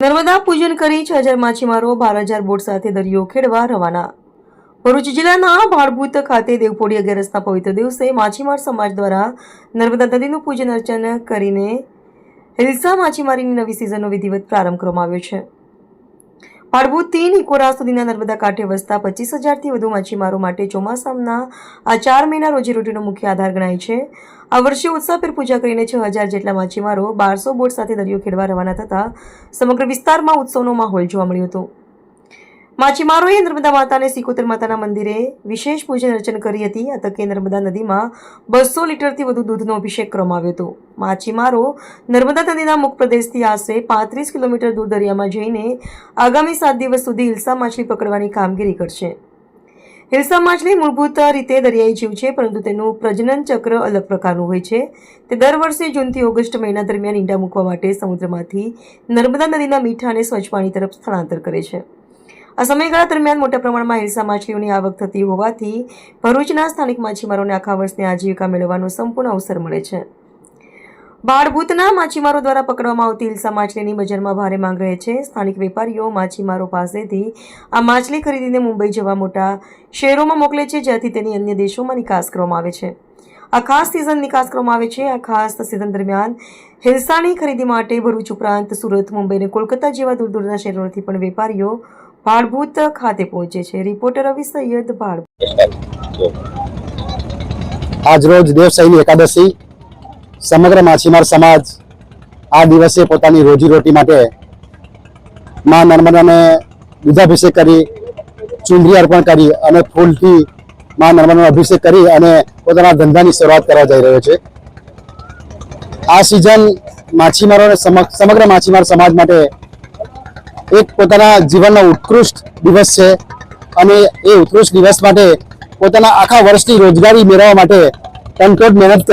નર્મદા પૂજન કરી 6000 માછીમારો 12000 બોટ સાથે દરિયો ખેડવા રવાના। ભરૂચ જિલ્લાના ભાડભૂત ખાતે દેવપોઢી 11ના પવિત્ર દિવસે માછીમાર સમાજ દ્વારા નર્મદા નદીનું પૂજન અર્ચન કરીને હિલ્સા માછીમારીની નવી સિઝનનો વિધિવત પ્રારંભ કરવામાં આવ્યો છે। ભાડભૂતથી નિકોરા સુધીના નર્મદા કાંઠે વસતા 25000થી વધુ માછીમારો માટે ચોમાસાના આ 4 મહિના રોજીરોટીનો મુખ્ય આધાર ગણાય છે। આ વર્ષે ઉત્સાહભેર પૂજા કરીને 6000 જેટલા માછીમારો 1200 બોટ સાથે દરિયો ખેડવા રવાના થતા સમગ્ર વિસ્તારમાં ઉત્સવનો માહોલ જોવા મળ્યો હતો। માછીમારોએ નર્મદા માતાને સિકોતર માતાના મંદિરે વિશેષ પૂજન અર્ચન કરી હતી। આ તકે નર્મદા નદીમાં 200 લીટરથી વધુ દૂધનો અભિષેક કરવામાં આવ્યો હતો। માછીમારો નર્મદા નદીના મુખ પ્રદેશથી આશરે 35 કિલોમીટર દૂર દરિયામાં જઈને આગામી 7 દિવસ સુધી હિલ્સા માછલી પકડવાની કામગીરી કરશે। હિલ્સા માછલી મૂળભૂત રીતે દરિયાઈ જીવ છે, પરંતુ તેનું પ્રજનન ચક્ર અલગ પ્રકારનું હોય છે। તે દર વર્ષે જૂનથી ઓગસ્ટ મહિના દરમિયાન ઈંડા મૂકવા માટે સમુદ્રમાંથી નર્મદા નદીના મીઠા અને સ્વચ્છ પાણી તરફ સ્થળાંતર કરે છે। આ સમયગાળા દરમિયાન મોટા પ્રમાણમાં હિલ્સા માછલીઓની આવક થતી હોવાથી ભરૂચના સ્થાનિક માછીમારોને આખા વર્ષની આજીવિકા મેળવવાનો સંપૂર્ણ અવસર મળે છે। ભાડભૂતના માછીમારો દ્વારા પકડવામાં આવતી હિલ્સા માછલીની બજારમાં ભારે માંગ રહે છે। સ્થાનિક વેપારીઓ માછીમારો પાસેથી આ માછલી ખરીદીને મુંબઈ જેવા મોટા શહેરોમાં મોકલે છે, જ્યાંથી તેની અન્ય દેશોમાં નિકાસ કરવામાં આવે છે। આ ખાસ સિઝન નિકાસ કરવામાં આવે છે। આ ખાસ સિઝન દરમિયાન હિલ્સાની ખરીદી માટે ભરૂચ ઉપરાંત સુરત, મુંબઈ અને કોલકાતા જેવા દૂર દૂરના શહેરોથી પણ વેપારીઓ ભાડભૂત ખાતે પહોંચે છે। રિપોર્ટર રવિ સૈયદ, ભાડભૂત। આજ રોજ દેવશયની એકાદશી સમગ્ર માછીમાર સમાજ આ દિવસે પોતાની રોજીરોટી માટે માં નર્મદાને દૂધાભિષેક કરી, ચુંદડી અર્પણ કરી અને ફૂલથી માં નર્મદાનો અભિષેક કરી અને પોતાના ધંધાની શરૂઆત કરવા જઈ રહ્યો છે। આ સિઝન માછીમારોને સમગ્ર માછીમાર સમાજ માટે એક પોતાના જીવનનો ઉત્કૃષ્ટ દિવસ છે અને એ ઉત્કૃષ્ટ દિવસ માટે પોતાના આખા વર્ષની રોજગારી મેળવવા માટે તનતોડ મહેનત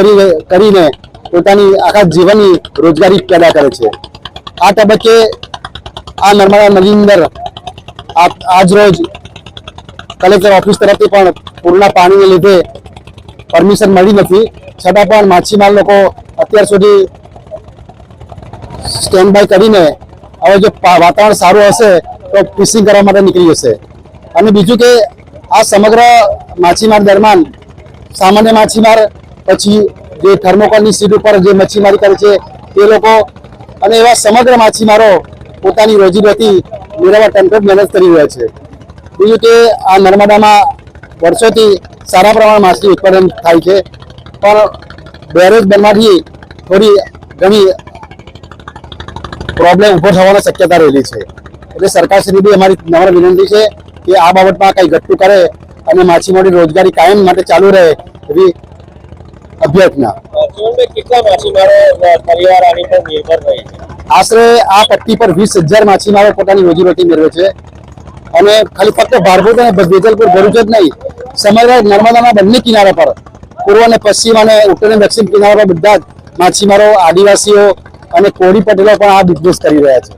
કરીને પોતાની આખા જીવનની રોજગારી પેદા કરે છે। આ તબક્કે આ નર્મદા નદી અંદર આજ રોજ કલેક્ટર ઓફિસ તરફથી પણ પૂરના પાણીને લીધે પરમિશન મળી નથી, છતાં પણ માછીમાર લોકો અત્યાર સુધી સ્ટેન્ડ બાય કરીને હવે જો વાતાવરણ સારું હશે તો ફિશિંગ કરવા માટે નીકળી જશે। અને બીજું કે આ સમગ્ર માછીમાર દરમિયાન સામાન્ય માછીમાર, પછી જે થર્મોકોલની સીટ ઉપર જે મચ્છીમારી કરે છે તે લોકો અને એવા સમગ્ર માછીમારો પોતાની રોજીરોટી મેળવવા તનતોડ મહેનત કરી રહ્યા છે। બીજું કે આ નર્મદામાં વર્ષોથી સારા પ્રમાણમાં માછલી ઉત્પાદન થાય છે, પણ બેરેજ બનવાથી થોડી ઘણી પ્રોબ્લેમ ઉભો થવાની શક્યતા રહેલી છે। એટલે સરકારશ્રી બી અમારી નમ્ર વિનંતી છે કે આ બાબતમાં કંઈ ઘટતું કરે અને માછીમારોની રોજગારી કાયમ માટે ચાલુ રહે એવી અભ્યર્થના। આશરે આ પટ્ટી પર 20000 માછીમારો પોતાની રોજીરોટી મેળવે છે અને ખાલી ફક્ત ભાડભૂત અને વેજલપુર ભરૂચ જ નહીં, સમગ્ર નર્મદાના બંને કિનારા પર પૂર્વ અને પશ્ચિમ અને ઉત્તર અને દક્ષિણ કિનારા પર બધા જ માછીમારો, આદિવાસીઓ અને કોળી પટેલો પણ આ બિઝનેસ કરી રહ્યા છે।